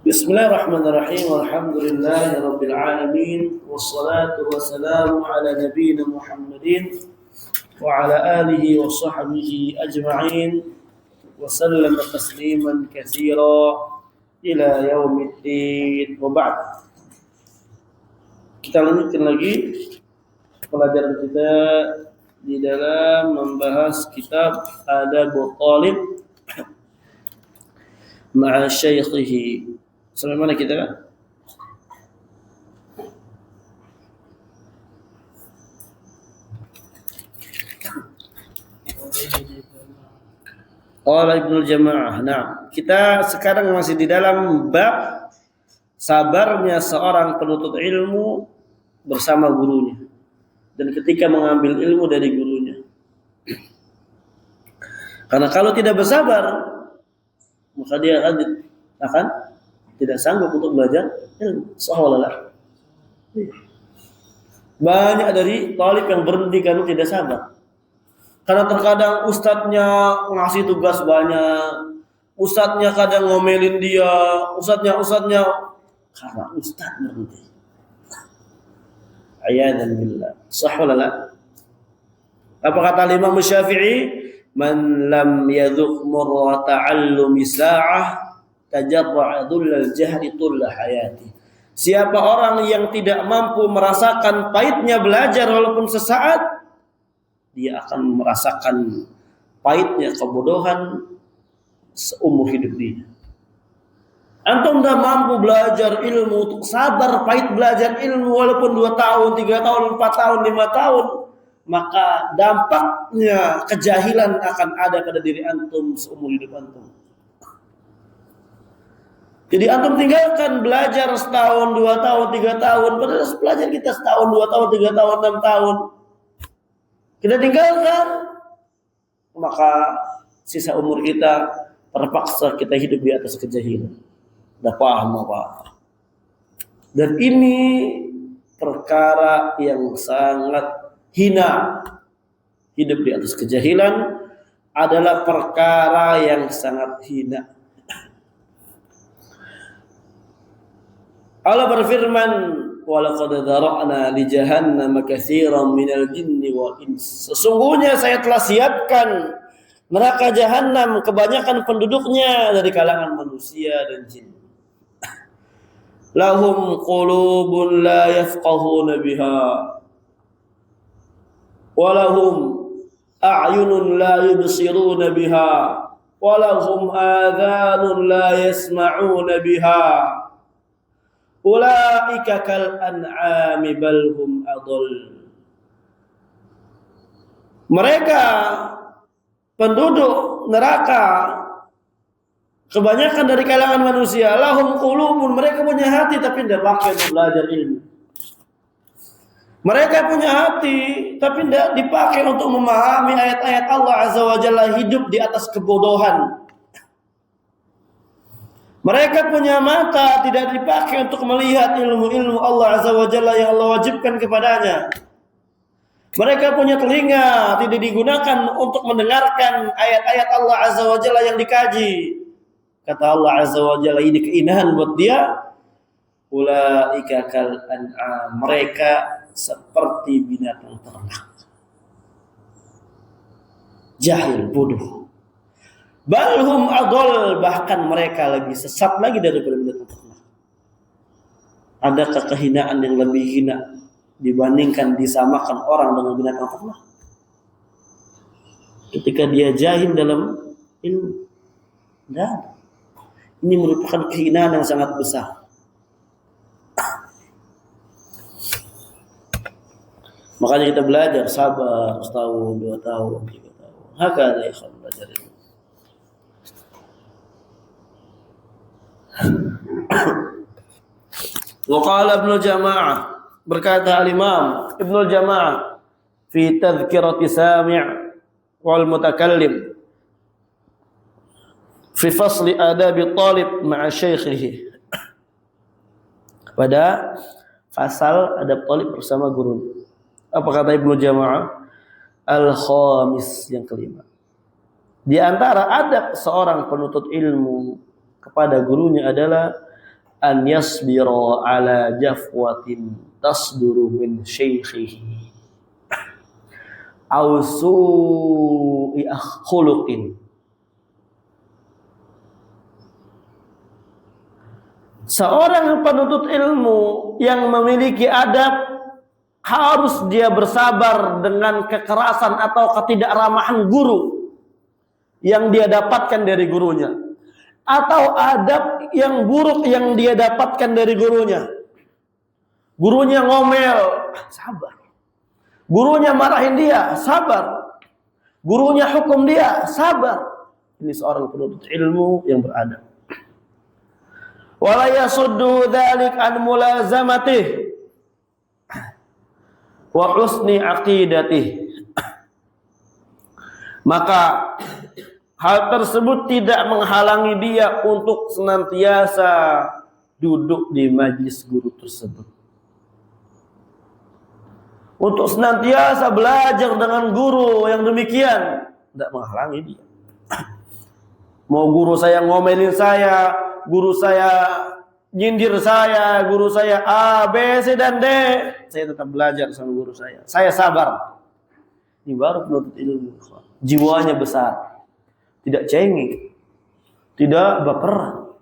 Bismillahirrahmanirrahim. Alhamdulillahirabbil alamin wassalatu wassalamu ala nabiyyina Muhammadin wa ala alihi wa sahbihi ajma'in wa sallama tasliman katsira ila yaumiddin. Wa ba'd. Kita lanjutkan lagi pelajaran kita di dalam membahas kitab Adabut Talib ma'a syaikhihi. Sampai mana kita kan? Qala Ibnul Jamaah. Nah, kita sekarang masih di dalam bab sabarnya seorang penuntut ilmu bersama gurunya dan ketika mengambil ilmu dari gurunya. Karena kalau tidak bersabar, maka dia akan tidak sanggup untuk belajar ilmu. Sahawalah. Banyak dari talib yang berhenti karena tidak sabar. Karena terkadang ustadznya ngasih tugas banyak, ustadznya kadang ngomelin dia, ustadznya karena ustadz berhenti. Ayadan billah. Sahawalah. Apa kata Imam Syafi'i? Man lam yadhuq murra ta'allumi sa'ah tajarra'a dhullal jahli tulla hayati. Siapa orang yang tidak mampu merasakan pahitnya belajar walaupun sesaat, dia akan merasakan pahitnya kebodohan seumur hidup dia. Antum dah mampu belajar ilmu, untuk sabar pahit belajar ilmu walaupun 2 tahun, 3 tahun, 4 tahun, 5 tahun, maka dampaknya kejahilan akan ada pada diri antum seumur hidup antum. Jadi antum tinggalkan belajar setahun, 2 tahun, 3 tahun. Padahal belajar kita setahun, 2 tahun, 3 tahun, 6 tahun. Kita tinggalkan, maka sisa umur kita terpaksa kita hidup di atas kejahilan. Dah paham apa? Dan ini perkara yang sangat hina. Hidup di atas kejahilan adalah perkara yang sangat hina. Allah berfirman, wa laqad dzara'na li jahannam katsiran minal jinni wal ins. Sesungguhnya saya telah siapkan neraka jahanam kebanyakan penduduknya dari kalangan manusia dan jin. Lahum qulubun la yafqahuna biha wa lahum a'yunun la yubsiruna biha wa lahum adhanun la yasma'una biha. Ulaika kal an'ami bal hum adall. Mereka penduduk neraka kebanyakan dari kalangan manusia, lahum qulubun, mereka punya hati tapi tidak pakai untuk belajar ilmu. Mereka punya hati tapi tidak dipakai untuk memahami ayat-ayat Allah Azza wa Jalla, hidup di atas kebodohan. Mereka punya mata tidak dipakai untuk melihat ilmu-ilmu Allah Azza wa Jalla yang Allah wajibkan kepadanya. Mereka punya telinga tidak digunakan untuk mendengarkan ayat-ayat Allah Azza wa Jalla yang dikaji. Kata Allah Azza wa Jalla, ini keindahan buat dia. Ulaika kal an'am, mereka seperti binatang ternak. Jahil, bodoh. Balhum adol, bahkan mereka lebih sesat lagi daripada binatang ternak. Adakah kehinaan yang lebih hina dibandingkan disamakan orang dengan binatang ternak? Ketika dia jahil dalam ilmu, dan ini merupakan kehinaan yang sangat besar. Makanya kita belajar sabar setahun, 2 tahun, 3 tahun. Hakala ikhwan belajar ini. Wa qala Ibnu Jamaah, berkata al-Imam Ibnu Jamaah fi tadhkirati sami' wal mutakallim fi fasli adabi talib ma'a syaikhihi, pada fasal adab talib bersama guru. Apa kata Ibnu Jamaah? Al-khamis, yang kelima. Di antara adab seorang penuntut ilmu kepada gurunya adalah an yasbira ala jafwatin tasduru min syaikhihi aw su'i khuluqin. Seorang penuntut ilmu yang memiliki adab harus dia bersabar dengan kekerasan atau ketidakramahan guru yang dia dapatkan dari gurunya, atau adab yang buruk yang dia dapatkan dari gurunya. Gurunya ngomel, sabar. Gurunya marahin dia, sabar. Gurunya hukum dia, sabar. Ini seorang penuntut ilmu yang beradab. Wala yasuddu dzalik an mulazamatih wa husni aqidatih. Maka hal tersebut tidak menghalangi dia untuk senantiasa duduk di majlis guru tersebut, untuk senantiasa belajar dengan guru yang demikian. Tidak menghalangi dia. Mau guru saya ngomelin saya, guru saya nyindir saya, guru saya A, B, C, dan D, saya tetap belajar sama guru saya. Saya sabar. Ini baru penuntut ilmu. Jiwanya besar, tidak cengeng, tidak baperan.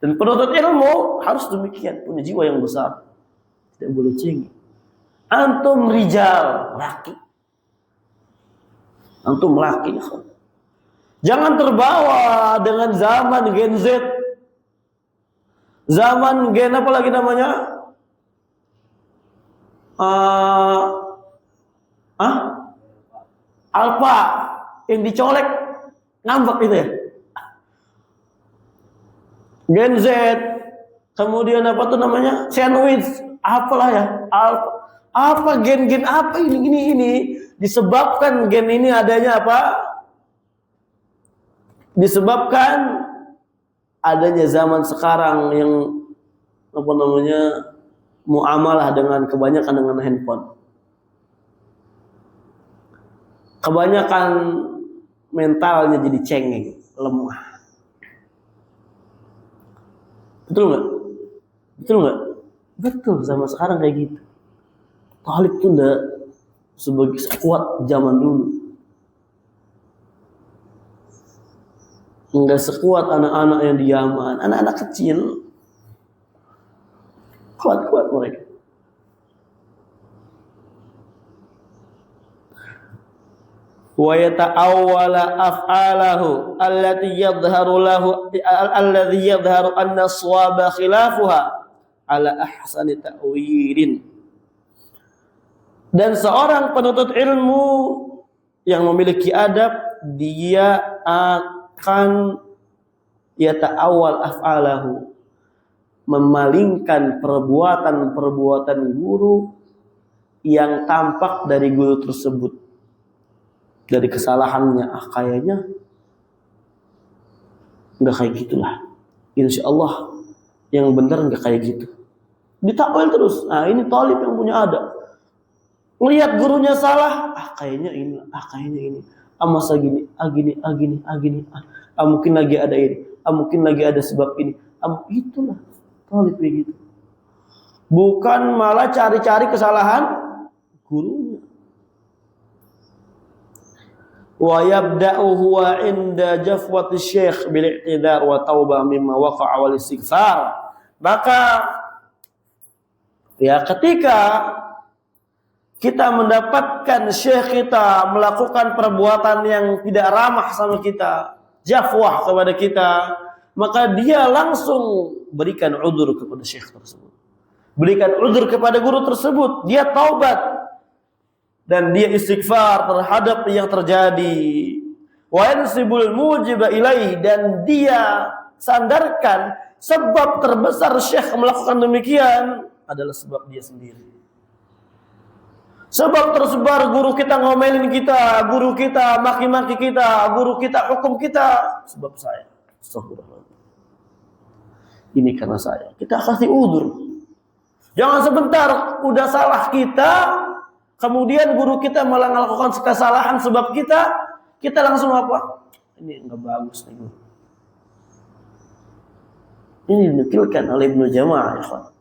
Dan penuntut ilmu harus demikian, punya jiwa yang besar, tidak boleh cengeng. Antum rijal, laki. Antum laki. Jangan terbawa dengan zaman Gen Z. Zaman Gen apa lagi namanya? Alpha yang dicolek ngambek itu ya. Gen Z. Kemudian apa tuh namanya? Sandwich. Apalah ya? Alpha. Apa gen-gen apa ini? Disebabkan gen ini adanya apa? Disebabkan adanya zaman sekarang yang apa namanya, muamalah dengan kebanyakan dengan handphone. Kebanyakan mentalnya jadi cengeng, lemah. Betul nggak? Betul nggak? Betul, zaman sekarang kayak gitu. Talib tuh enggak sebagai sekuat zaman dulu. Enggak sekuat anak-anak yang di Yaman, anak-anak kecil. Kuat-kuat mereka. Wa yata'awwala af'alahu allati yadhharu lahu alladhi yadhharu anna as-shawaba khilafuha ala ahsani ta'wilin. Dan seorang penuntut ilmu yang memiliki adab, dia akan yata'awwal af'alahu, memalingkan perbuatan-perbuatan guru yang tampak dari guru tersebut, dari kesalahannya. Kayaknya nggak kayak gitulah, insya Allah yang benar nggak kayak gitu, ditakwil terus. Nah, ini talib yang punya adab. Melihat gurunya salah, kayaknya ini, kayaknya ini, masa gini, gini, mungkin lagi ada ini, mungkin lagi ada sebab ini, itulah talib begitu. Bukan malah cari-cari kesalahan gurunya. Wa yabda'u huwa inda jafwati syekh bil i'tidar wa taubah mimma waqa'a wal istighfar. Maka ya, ketika kita mendapatkan syekh kita melakukan perbuatan yang tidak ramah sama kita, jafwah kepada kita, maka dia langsung berikan udzur kepada syekh tersebut, berikan udzur kepada guru tersebut, dia taubat dan dia istighfar terhadap yang terjadi. Wa yansibul mujiba ilaih, dan dia sandarkan sebab terbesar syekh melakukan demikian adalah sebab dia sendiri. Sebab tersebar guru kita ngomelin kita, guru kita maki-maki kita, guru kita hukum kita, sebab saya. Astagfirullah. Ini karena saya. Kita kasih udzur. Jangan sebentar udah salah kita, kemudian guru kita malah melakukan kesalahan sebab kita langsung apa? Ini enggak bagus nih guru. Ini dinukilkan oleh Ibnu Jama'ah, ya.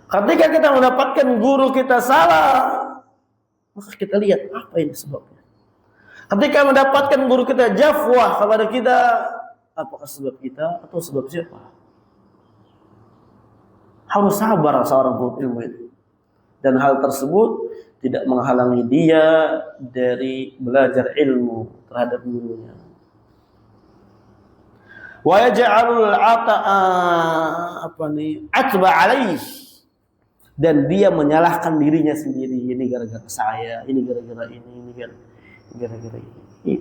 Ketika kita mendapatkan guru kita salah, maka kita lihat apa ini sebabnya. Ketika mendapatkan guru kita jafwah kepada kita, apakah sebab kita atau sebab siapa? Harus sabar seorang penuntut ilmu itu. Dan hal tersebut tidak menghalangi dia dari belajar ilmu terhadap gurunya. Wa yaj'alul ata'a atba alaih, dan dia menyalahkan dirinya sendiri. Ini gara-gara saya, ini gara-gara ini gara-gara ini.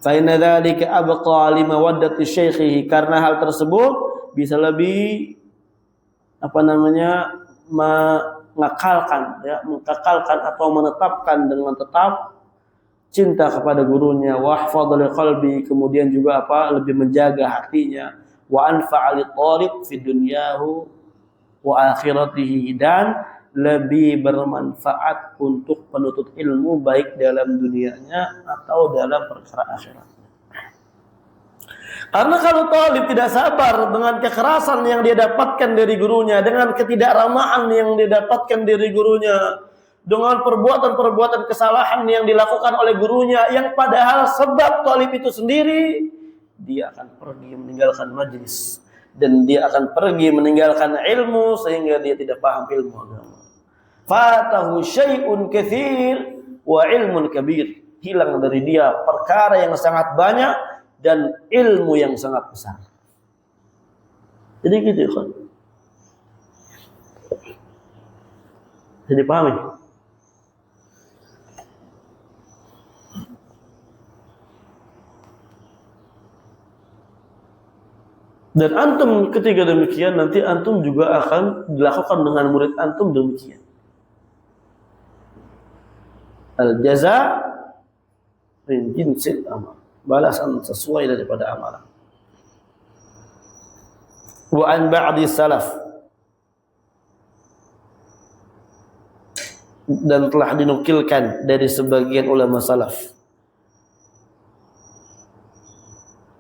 Fa inna dzalika abqa li mawaddati syaikhihi, karena hal tersebut bisa lebih mengekalkan atau menetapkan dengan tetap cinta kepada gurunya, wa hafadhal qalbi, kemudian juga lebih menjaga hatinya, wa anfa'al talib fi dunyahu wa akhiratihi, dan lebih bermanfaat untuk penuntut ilmu baik dalam dunianya atau dalam perkara akhirat. Karena kalau talib tidak sabar dengan kekerasan yang dia dapatkan dari gurunya, dengan ketidakramahan yang dia dapatkan dari gurunya, dengan perbuatan-perbuatan kesalahan yang dilakukan oleh gurunya, yang padahal sebab talib itu sendiri, dia akan pergi meninggalkan majlis, dan dia akan pergi meninggalkan ilmu sehingga dia tidak paham ilmu agama. Fatahu syai'un katsir wa ilmun kabir, hilang dari dia perkara yang sangat banyak dan ilmu yang sangat besar. Jadi gitu kan. Jadi paham ya? Dan antum ketika demikian, nanti antum juga akan dilakukan dengan murid antum demikian. Al-jaza min jinsil amal, balasan sesuai daripada amalan. Wa an ba'di salaf, dan telah dinukilkan dari sebagian ulama salaf,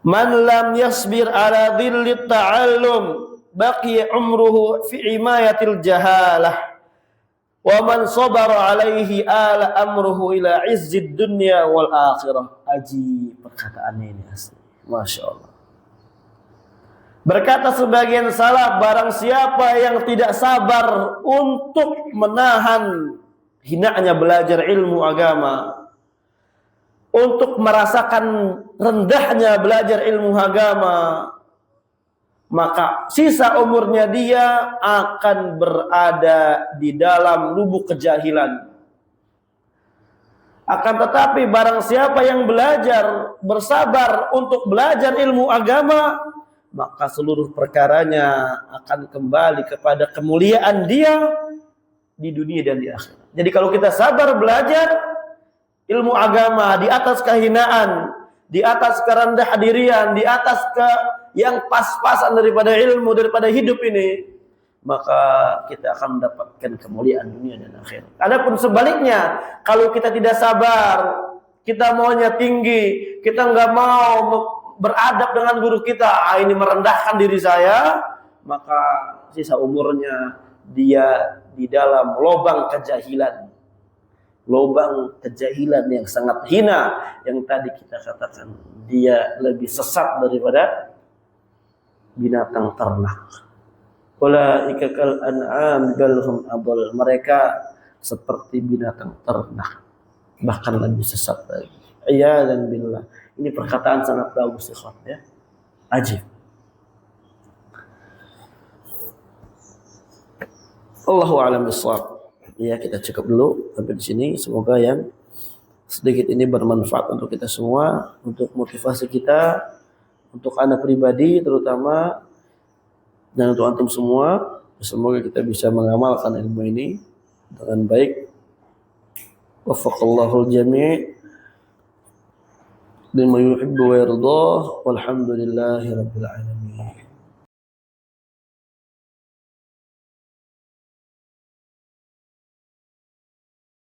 man lam yasbir ala dhillit ta'allum baqiya umruhu fi imayatil jahalah, wa man sabara alaihi ala amruhu ila izzid dunya wal akhirah. Ajib perkataannya ini asli, Masya Allah. Berkata sebagian salaf, barang siapa yang tidak sabar untuk menahan hinanya belajar ilmu agama, untuk merasakan rendahnya belajar ilmu agama, maka sisa umurnya dia akan berada di dalam lubuk kejahilan. Akan tetapi barang siapa yang belajar, bersabar untuk belajar ilmu agama, maka seluruh perkaranya akan kembali kepada kemuliaan dia di dunia dan di akhirat. Jadi kalau kita sabar belajar ilmu agama di atas kehinaan, di atas kerendah dirian, di atas yang pas-pasan daripada ilmu, daripada hidup ini, maka kita akan mendapatkan kemuliaan dunia dan akhirat. Adapun sebaliknya, kalau kita tidak sabar, kita maunya tinggi, kita nggak mau beradab dengan guru kita, ini merendahkan diri saya, maka sisa umurnya dia di dalam lubang kejahilan. Lubang kejahilan yang sangat hina, yang tadi kita katakan dia lebih sesat daripada binatang ternak. Ulaika kal an'am bal hum adall, mereka seperti binatang ternak, bahkan lebih sesat lagi. Iyadzan billah. Ini perkataan sangat bagus ikhwan ya. Ajib. Allahu a'lam bishawab. Ya, kita cukup dulu sampai di sini. Semoga yang sedikit ini bermanfaat untuk kita semua, untuk motivasi kita, untuk anak pribadi terutama, dan untuk antum semua. Semoga kita bisa mengamalkan ilmu ini dengan baik. Waffaqallahu al-jami' lima yuhibbu wa yardah, walhamdulillahi rabbil alamin.